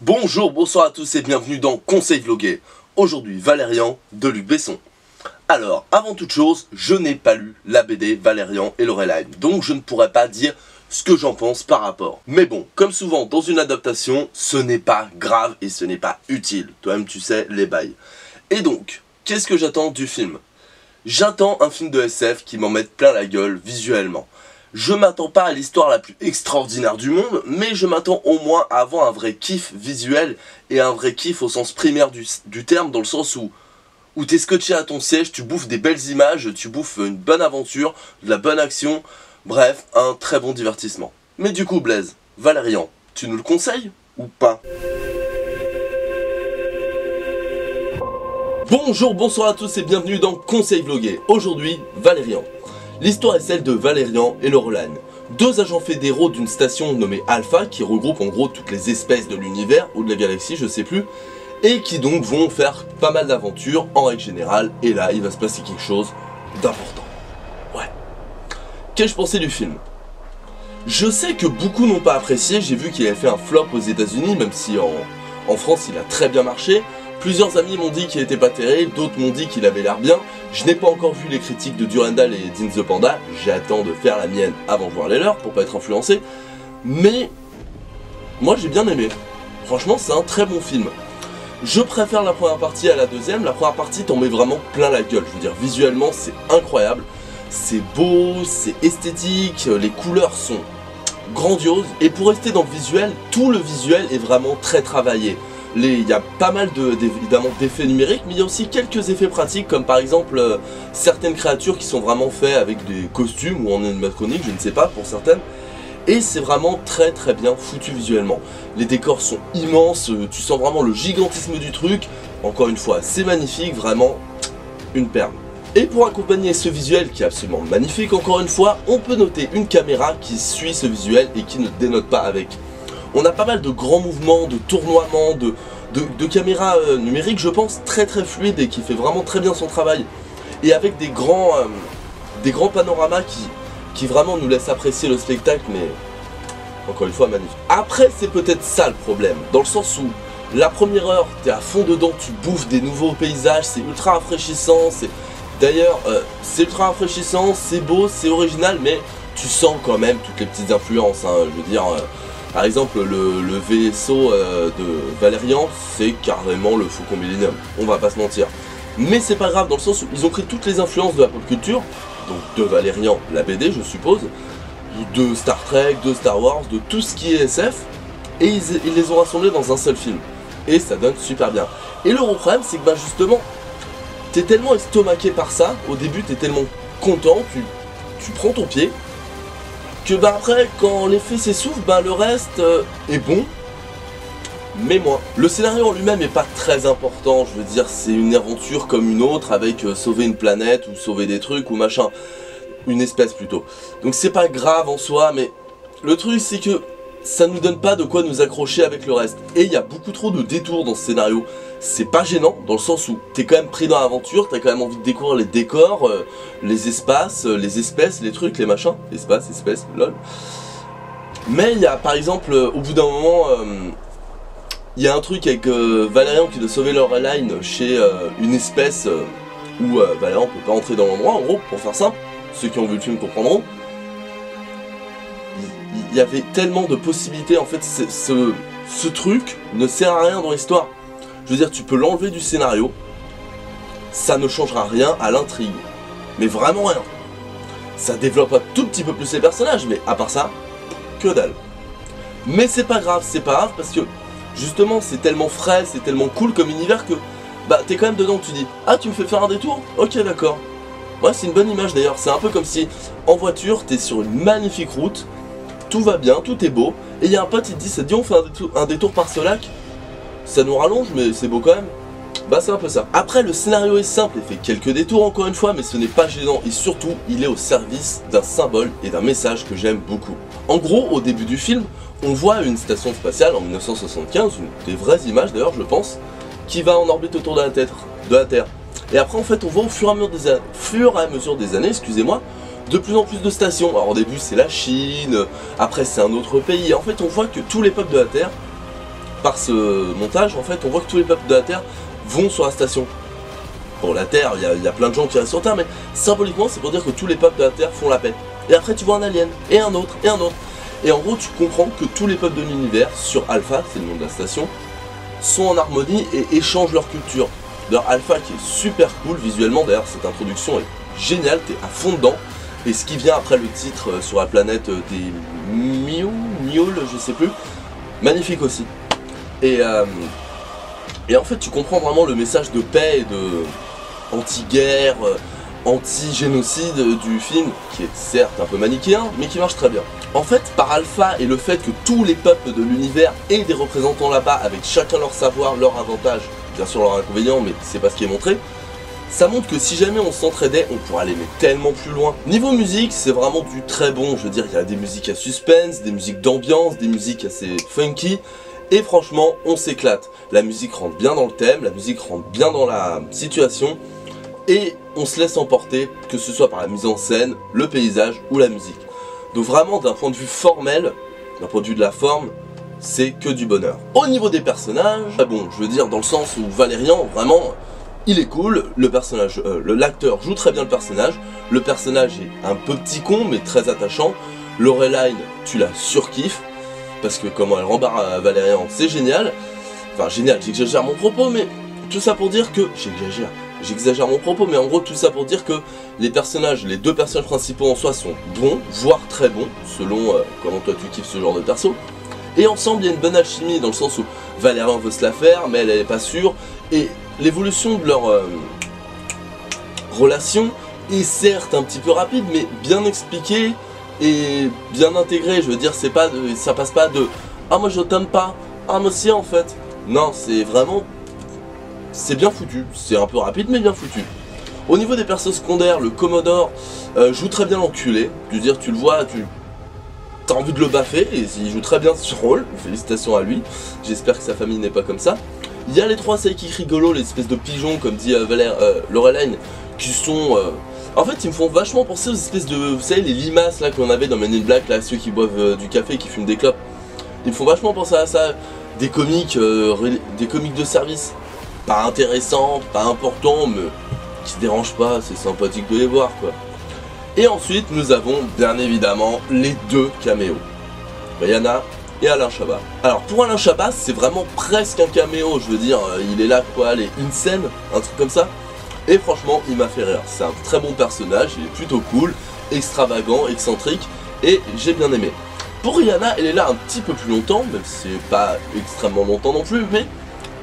Bonjour, bonsoir à tous et bienvenue dans Conseil Vlogué. Aujourd'hui, Valérian de Luc Besson. Alors, avant toute chose, je n'ai pas lu la BD Valérian et Laureline, donc je ne pourrais pas dire ce que j'en pense par rapport. Mais bon, comme souvent dans une adaptation, ce n'est pas grave et ce n'est pas utile. Toi-même tu sais, les bails. Et donc, qu'est-ce que j'attends du film? J'attends un film de SF qui m'en mette plein la gueule visuellement. Je m'attends pas à l'histoire la plus extraordinaire du monde, mais je m'attends au moins à avoir un vrai kiff visuel et un vrai kiff au sens primaire du terme, dans le sens où t'es scotché à ton siège, tu bouffes des belles images, tu bouffes une bonne aventure, de la bonne action, bref, un très bon divertissement. Mais du coup Blaise, Valérian, tu nous le conseilles ou pas? Bonjour, bonsoir à tous et bienvenue dans Conseil Vlogué. Aujourd'hui, Valérian. L'histoire est celle de Valérian et Laureline, deux agents fédéraux d'une station nommée Alpha qui regroupe en gros toutes les espèces de l'univers ou de la galaxie, je sais plus, et qui donc vont faire pas mal d'aventures en règle générale, et là il va se passer quelque chose d'important. Ouais. Qu'ai-je pensé du film? Je sais que beaucoup n'ont pas apprécié, j'ai vu qu'il avait fait un flop aux États-Unis, même si en France il a très bien marché. Plusieurs amis m'ont dit qu'il était pas terrible, d'autres m'ont dit qu'il avait l'air bien. Je n'ai pas encore vu les critiques de Durandal et Dean the Panda, j'attends de faire la mienne avant de voir les leurs pour pas être influencé. Mais moi j'ai bien aimé, franchement c'est un très bon film. Je préfère la première partie à la deuxième, la première partie t'en met vraiment plein la gueule, je veux dire visuellement c'est incroyable. C'est beau, c'est esthétique, les couleurs sont grandioses. Et pour rester dans le visuel, tout le visuel est vraiment très travaillé. Il y a pas mal évidemment d'effets numériques, mais il y a aussi quelques effets pratiques, comme par exemple certaines créatures qui sont vraiment faites avec des costumes ou en animatronique, je ne sais pas pour certaines. Et c'est vraiment très bien foutu visuellement. Les décors sont immenses, tu sens vraiment le gigantisme du truc. Encore une fois, c'est magnifique, vraiment une perle. Et pour accompagner ce visuel qui est absolument magnifique, encore une fois, on peut noter une caméra qui suit ce visuel et qui ne dénote pas avec. On a pas mal de grands mouvements, de tournoiements, de caméras numériques, je pense, très fluides et qui fait vraiment très bien son travail. Et avec des grands panoramas qui vraiment nous laissent apprécier le spectacle, mais encore une fois magnifique. Après, c'est peut-être ça le problème, dans le sens où la première heure, t'es à fond dedans, tu bouffes des nouveaux paysages, c'est ultra rafraîchissant, d'ailleurs, c'est ultra rafraîchissant, c'est beau, c'est original, mais tu sens quand même toutes les petites influences, hein, je veux dire... Par exemple, le vaisseau de Valérian, c'est carrément le Faucon Millenium, on va pas se mentir. Mais c'est pas grave dans le sens où ils ont pris toutes les influences de la pop culture, donc de Valérian, la BD je suppose, de Star Trek, de Star Wars, de tout ce qui est SF, et ils les ont rassemblés dans un seul film. Et ça donne super bien. Et le gros problème, c'est que bah justement, t'es tellement estomaqué par ça, au début t'es tellement content, tu prends ton pied, que bah après quand l'effet s'essouffle, bah le reste est bon, mais moins. Le scénario en lui-même est pas très important, je veux dire c'est une aventure comme une autre avec sauver une planète ou sauver des trucs ou machin, une espèce plutôt. Donc c'est pas grave en soi, mais le truc c'est que ça nous donne pas de quoi nous accrocher avec le reste. Et il y a beaucoup trop de détours dans ce scénario. C'est pas gênant, dans le sens où t'es quand même pris dans l'aventure, t'as quand même envie de découvrir les décors, les espaces, les espèces, les trucs, les machins. Espaces, espèces, lol. Mais il y a par exemple, au bout d'un moment, il y a un truc avec Valérian qui doit sauver Laureline chez une espèce où Valérian peut pas entrer dans l'endroit, en gros, pour faire simple. Ceux qui ont vu le film comprendront. Il y avait tellement de possibilités, en fait, ce truc ne sert à rien dans l'histoire. Je veux dire, tu peux l'enlever du scénario, ça ne changera rien à l'intrigue. Mais vraiment rien. Ça développe un tout petit peu plus les personnages, mais à part ça, que dalle. Mais c'est pas grave parce que, justement, c'est tellement frais, c'est tellement cool comme univers que, bah, t'es quand même dedans, tu dis, ah, tu me fais faire un détour? Ok, d'accord. Ouais, c'est une bonne image d'ailleurs, c'est un peu comme si, en voiture, t'es sur une magnifique route, tout va bien, tout est beau, et il y a un pote, il te dit, ça te dit on fait un détour par ce lac? Ça nous rallonge, mais c'est beau quand même. Bah c'est un peu ça. Après, le scénario est simple et fait quelques détours encore une fois, mais ce n'est pas gênant, et surtout, il est au service d'un symbole et d'un message que j'aime beaucoup. En gros, au début du film, on voit une station spatiale en 1975, une des vraies images d'ailleurs je pense, qui va en orbite autour de la Terre. Et après en fait on voit au fur et à mesure des années, excusez-moi, de plus en plus de stations. Alors au début c'est la Chine, après c'est un autre pays, en fait on voit que tous les peuples de la Terre par ce montage, en fait, on voit que tous les peuples de la Terre vont sur la station. Bon, la Terre, il y a plein de gens qui restent sur Terre, mais symboliquement, c'est pour dire que tous les peuples de la Terre font la paix. Et après, tu vois un alien, et un autre, et un autre. Et en gros, tu comprends que tous les peuples de l'univers, sur Alpha, c'est le nom de la station, sont en harmonie et échangent leur culture. D'ailleurs, Alpha qui est super cool visuellement, d'ailleurs, cette introduction est géniale, t'es à fond dedans. Et ce qui vient après le titre sur la planète des Mioul, je sais plus, magnifique aussi. Et en fait, tu comprends vraiment le message de paix et de anti-guerre, anti-génocide du film, qui est certes un peu manichéen, mais qui marche très bien. En fait, par Alpha et le fait que tous les peuples de l'univers aient des représentants là-bas, avec chacun leur savoir, leur avantage, bien sûr leur inconvénient, mais c'est pas ce qui est montré, ça montre que si jamais on s'entraidait, on pourrait aller mais tellement plus loin. Niveau musique, c'est vraiment du très bon, je veux dire, il y a des musiques à suspense, des musiques d'ambiance, des musiques assez funky, et franchement, on s'éclate. La musique rentre bien dans le thème, la musique rentre bien dans la situation, et on se laisse emporter, que ce soit par la mise en scène, le paysage ou la musique. Donc vraiment, d'un point de vue formel, d'un point de vue de la forme, c'est que du bonheur. Au niveau des personnages, bon, je veux dire dans le sens où Valérian, vraiment, il est cool, le personnage, l'acteur joue très bien le personnage est un peu petit con mais très attachant, Laureline, tu la surkiffes, parce que comment elle rembarre Valérian, c'est génial, enfin génial, j'exagère mon propos, mais tout ça pour dire que, j'exagère mon propos, mais en gros tout ça pour dire que les deux personnages principaux en soi sont bons, voire très bons, selon comment toi tu kiffes ce genre de perso. Et ensemble il y a une bonne alchimie dans le sens où Valérian veut se la faire, mais elle est pas sûre, et l'évolution de leur relation est certes un petit peu rapide, mais bien expliquée et bien intégrée. Je veux dire, c'est pas ça passe pas de ah moi je t'aime pas, ah moi si en fait. Non, c'est vraiment, c'est bien foutu, c'est un peu rapide mais bien foutu. Au niveau des persos secondaires, le Commodore joue très bien l'enculé. Je veux dire, tu le vois, t'as envie de le baffer, et il joue très bien ce rôle, félicitations à lui, j'espère que sa famille n'est pas comme ça. Il y a les trois sidekicks rigolos, les espèces de pigeons, comme dit Laureline, qui sont... En fait, ils me font vachement penser aux espèces de... Vous savez, les limaces là qu'on avait dans Men in Black, là, ceux qui boivent du café et qui fument des clopes. Ils me font vachement penser à ça, des comiques de service. Pas intéressants, pas importants, mais qui dérangent pas, c'est sympathique de les voir, quoi. Et ensuite, nous avons, bien évidemment, les deux caméos. Rihanna et Alain Chabat. Alors pour Alain Chabat, c'est vraiment presque un caméo, je veux dire, il est là quoi, allez, une scène, un truc comme ça. Et franchement, il m'a fait rire, c'est un très bon personnage, il est plutôt cool, extravagant, excentrique, et j'ai bien aimé. Pour Rihanna, elle est là un petit peu plus longtemps, même si c'est pas extrêmement longtemps non plus, mais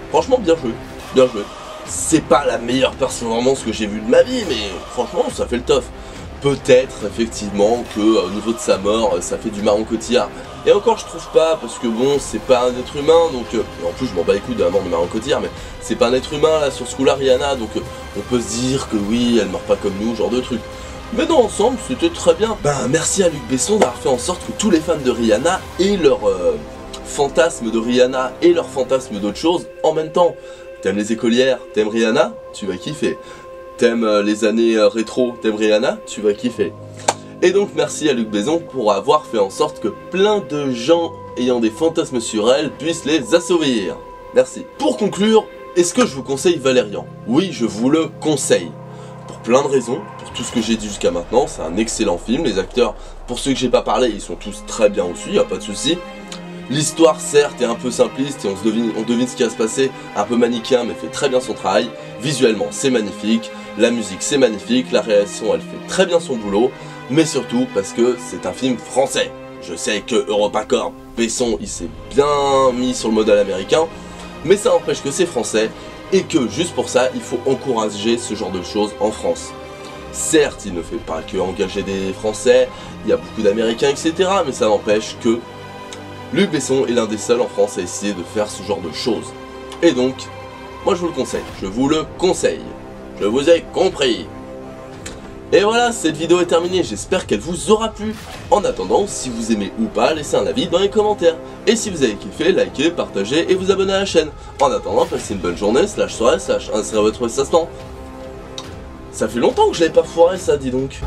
franchement bien joué, bien joué. C'est pas la meilleure performance que j'ai vue de ma vie, mais franchement ça fait le taf. Peut-être effectivement que au niveau de sa mort, ça fait du Marion Cotillard. Et encore je trouve pas, parce que bon, c'est pas un être humain, donc en plus je m'en bats les couilles de la mort de Marion Cotillard, mais c'est pas un être humain là sur ce coup-là, Rihanna, donc on peut se dire que oui, elle meurt pas comme nous, genre de truc. Mais dans l'ensemble, c'était très bien. Ben merci à Luc Besson d'avoir fait en sorte que tous les fans de Rihanna aient leur fantasme de Rihanna et leur fantasme d'autre chose en même temps. T'aimes les écolières, t'aimes Rihanna, tu vas kiffer. T'aimes les années rétro, t'aimes Rihanna, tu vas kiffer. Et donc merci à Luc Besson pour avoir fait en sorte que plein de gens ayant des fantasmes sur elle puissent les assouvir. Merci. Pour conclure, est-ce que je vous conseille Valérian? Oui, je vous le conseille. Pour plein de raisons, pour tout ce que j'ai dit jusqu'à maintenant, c'est un excellent film. Les acteurs, pour ceux que j'ai pas parlé, ils sont tous très bien aussi, y a pas de souci. L'histoire certes est un peu simpliste et on devine ce qui va se passer, un peu manichéen mais fait très bien son travail. Visuellement c'est magnifique, la musique c'est magnifique, la réalisation elle fait très bien son boulot, mais surtout parce que c'est un film français. Je sais que EuropaCorp, Besson il s'est bien mis sur le modèle américain, mais ça empêche que c'est français et que juste pour ça il faut encourager ce genre de choses en France. Certes il ne fait pas que engager des Français, il y a beaucoup d'Américains etc, mais ça n'empêche que Luc Besson est l'un des seuls en France à essayer de faire ce genre de choses. Et donc, moi je vous le conseille, je vous le conseille. Je vous ai compris. Et voilà, cette vidéo est terminée, j'espère qu'elle vous aura plu. En attendant, si vous aimez ou pas, laissez un avis dans les commentaires. Et si vous avez kiffé, likez, partagez et vous abonnez à la chaîne. En attendant, passez une bonne journée, /soirée, insérez votre assistant. Ça fait longtemps que je l'avais pas foiré ça, dis donc.